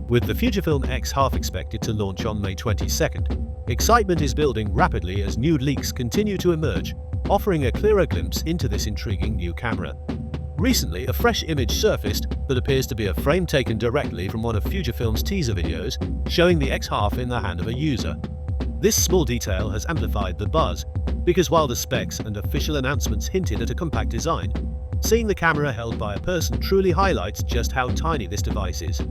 With the Fujifilm X-Half expected to launch on May 22nd, excitement is building rapidly as new leaks continue to emerge, offering a clearer glimpse into this intriguing new camera. Recently, a fresh image surfaced that appears to be a frame taken directly from one of Fujifilm's teaser videos, showing the X-Half in the hand of a user. This small detail has amplified the buzz, because while the specs and official announcements hinted at a compact design, seeing the camera held by a person truly highlights just how tiny this device is.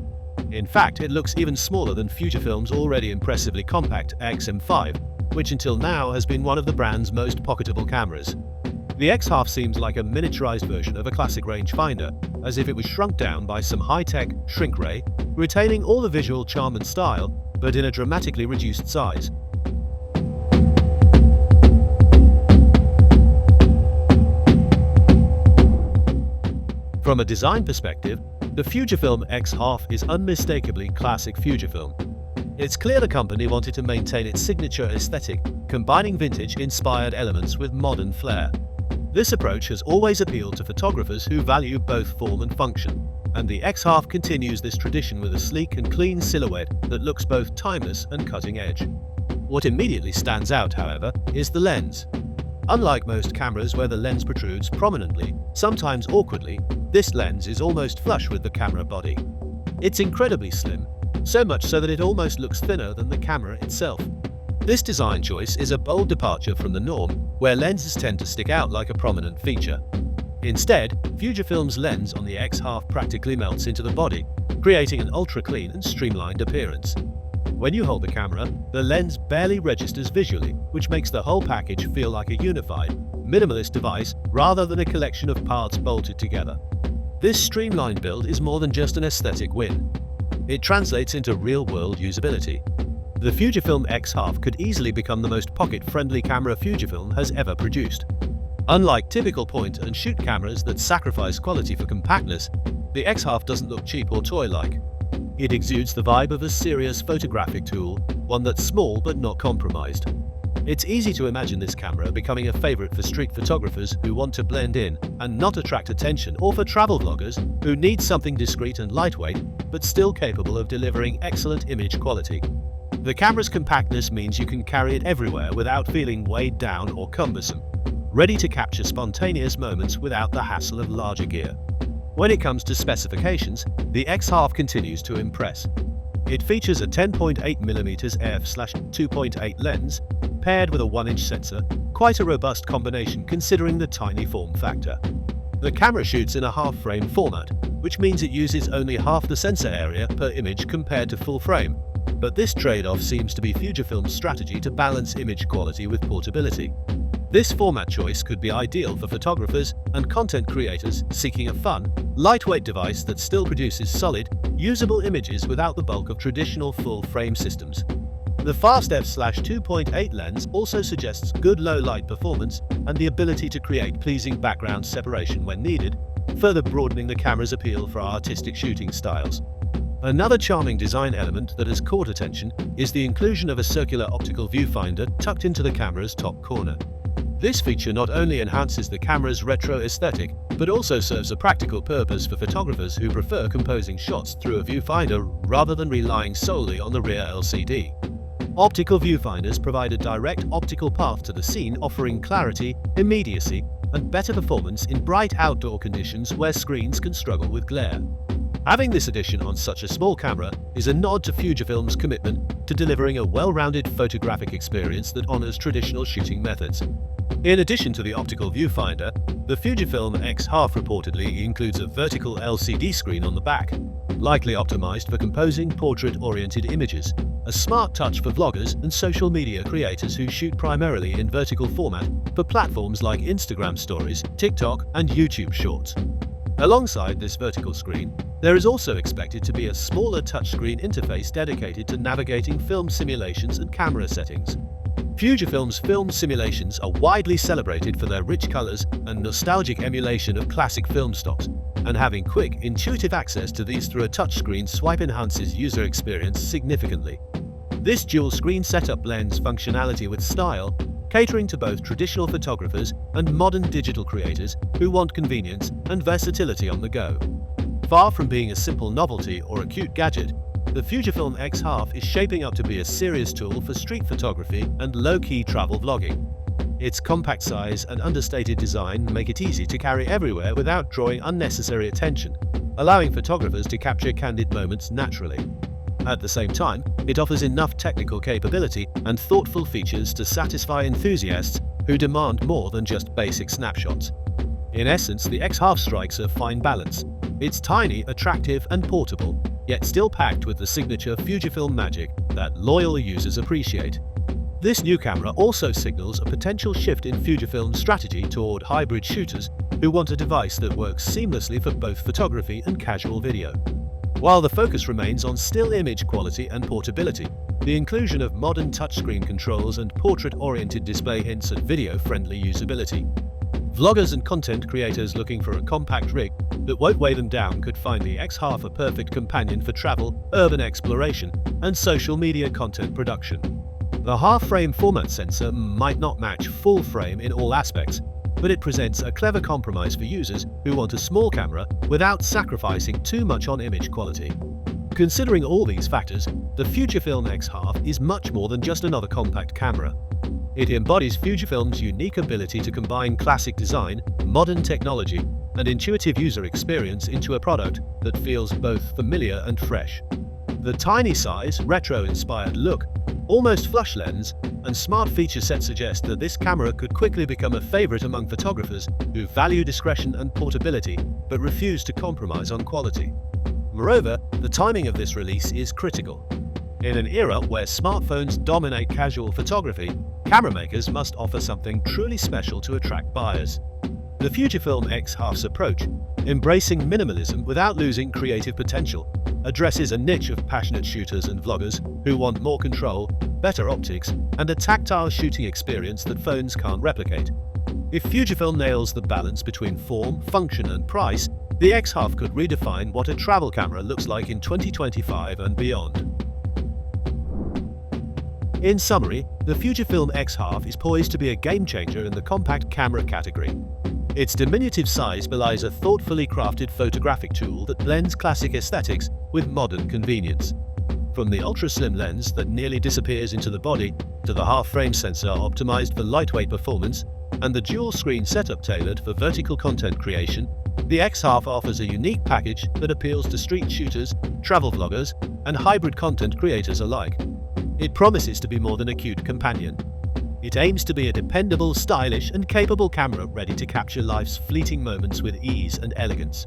In fact, it looks even smaller than Fujifilm's already impressively compact X-M5, which until now has been one of the brand's most pocketable cameras. The X-Half seems like a miniaturized version of a classic rangefinder, as if it was shrunk down by some high-tech shrink ray, retaining all the visual charm and style, but in a dramatically reduced size. From a design perspective, the Fujifilm X-Half is unmistakably classic Fujifilm. It's clear the company wanted to maintain its signature aesthetic, combining vintage-inspired elements with modern flair. This approach has always appealed to photographers who value both form and function, and the X-Half continues this tradition with a sleek and clean silhouette that looks both timeless and cutting-edge. What immediately stands out, however, is the lens. Unlike most cameras where the lens protrudes prominently, sometimes awkwardly, this lens is almost flush with the camera body. It's incredibly slim, so much so that it almost looks thinner than the camera itself. This design choice is a bold departure from the norm, where lenses tend to stick out like a prominent feature. Instead, Fujifilm's lens on the X-Half practically melts into the body, creating an ultra-clean and streamlined appearance. When you hold the camera, the lens barely registers visually, which makes the whole package feel like a unified, minimalist device rather than a collection of parts bolted together. This streamlined build is more than just an aesthetic win. It translates into real-world usability. The Fujifilm X-Half could easily become the most pocket-friendly camera Fujifilm has ever produced. Unlike typical point-and-shoot cameras that sacrifice quality for compactness, the X-Half doesn't look cheap or toy-like. It exudes the vibe of a serious photographic tool, one that's small but not compromised. It's easy to imagine this camera becoming a favorite for street photographers who want to blend in and not attract attention, or for travel vloggers who need something discreet and lightweight, but still capable of delivering excellent image quality. The camera's compactness means you can carry it everywhere without feeling weighed down or cumbersome, ready to capture spontaneous moments without the hassle of larger gear. When it comes to specifications, the X-Half continues to impress. It features a 10.8mm f/2.8 lens, paired with a 1-inch sensor, quite a robust combination considering the tiny form factor. The camera shoots in a half-frame format, which means it uses only half the sensor area per image compared to full frame, but this trade-off seems to be Fujifilm's strategy to balance image quality with portability. This format choice could be ideal for photographers and content creators seeking a fun, lightweight device that still produces solid, usable images without the bulk of traditional full-frame systems. The fast f/2.8 lens also suggests good low-light performance and the ability to create pleasing background separation when needed, further broadening the camera's appeal for artistic shooting styles. Another charming design element that has caught attention is the inclusion of a circular optical viewfinder tucked into the camera's top corner. This feature not only enhances the camera's retro aesthetic, but also serves a practical purpose for photographers who prefer composing shots through a viewfinder rather than relying solely on the rear LCD. Optical viewfinders provide a direct optical path to the scene, offering clarity, immediacy, and better performance in bright outdoor conditions where screens can struggle with glare. Having this addition on such a small camera is a nod to Fujifilm's commitment to delivering a well-rounded photographic experience that honors traditional shooting methods. In addition to the optical viewfinder, the Fujifilm X-Half reportedly includes a vertical LCD screen on the back, likely optimized for composing portrait-oriented images, a smart touch for vloggers and social media creators who shoot primarily in vertical format for platforms like Instagram Stories, TikTok, and YouTube Shorts. Alongside this vertical screen, there is also expected to be a smaller touchscreen interface dedicated to navigating film simulations and camera settings. Fujifilm's film simulations are widely celebrated for their rich colors and nostalgic emulation of classic film stocks, and having quick, intuitive access to these through a touchscreen swipe enhances user experience significantly. This dual-screen setup blends functionality with style, catering to both traditional photographers and modern digital creators who want convenience and versatility on the go. Far from being a simple novelty or a cute gadget, the Fujifilm X-Half is shaping up to be a serious tool for street photography and low-key travel vlogging. Its compact size and understated design make it easy to carry everywhere without drawing unnecessary attention, allowing photographers to capture candid moments naturally. At the same time, it offers enough technical capability and thoughtful features to satisfy enthusiasts who demand more than just basic snapshots. In essence, the X-Half strikes a fine balance. It's tiny, attractive, and portable, yet still packed with the signature Fujifilm magic that loyal users appreciate. This new camera also signals a potential shift in Fujifilm's strategy toward hybrid shooters who want a device that works seamlessly for both photography and casual video. While the focus remains on still image quality and portability, the inclusion of modern touchscreen controls and portrait-oriented display hints at video-friendly usability. Vloggers and content creators looking for a compact rig that won't weigh them down could find the X-Half a perfect companion for travel, urban exploration, and social media content production. The half-frame format sensor might not match full frame in all aspects, but it presents a clever compromise for users who want a small camera without sacrificing too much on image quality. Considering all these factors, the Fujifilm X-Half is much more than just another compact camera. It embodies Fujifilm's unique ability to combine classic design, modern technology, and intuitive user experience into a product that feels both familiar and fresh. The tiny size, retro-inspired look, almost flush lens, and smart feature set suggest that this camera could quickly become a favorite among photographers who value discretion and portability but refuse to compromise on quality. Moreover, the timing of this release is critical. In an era where smartphones dominate casual photography, camera makers must offer something truly special to attract buyers. The Fujifilm X-Half's approach, embracing minimalism without losing creative potential, addresses a niche of passionate shooters and vloggers who want more control, better optics, and a tactile shooting experience that phones can't replicate. If Fujifilm nails the balance between form, function, and price, the X-Half could redefine what a travel camera looks like in 2025 and beyond. In summary, the Fujifilm X-Half is poised to be a game-changer in the compact camera category. Its diminutive size belies a thoughtfully crafted photographic tool that blends classic aesthetics with modern convenience. From the ultra-slim lens that nearly disappears into the body, to the half-frame sensor optimized for lightweight performance, and the dual-screen setup tailored for vertical content creation, the X-Half offers a unique package that appeals to street shooters, travel vloggers, and hybrid content creators alike. It promises to be more than a cute companion. It aims to be a dependable, stylish, and capable camera ready to capture life's fleeting moments with ease and elegance.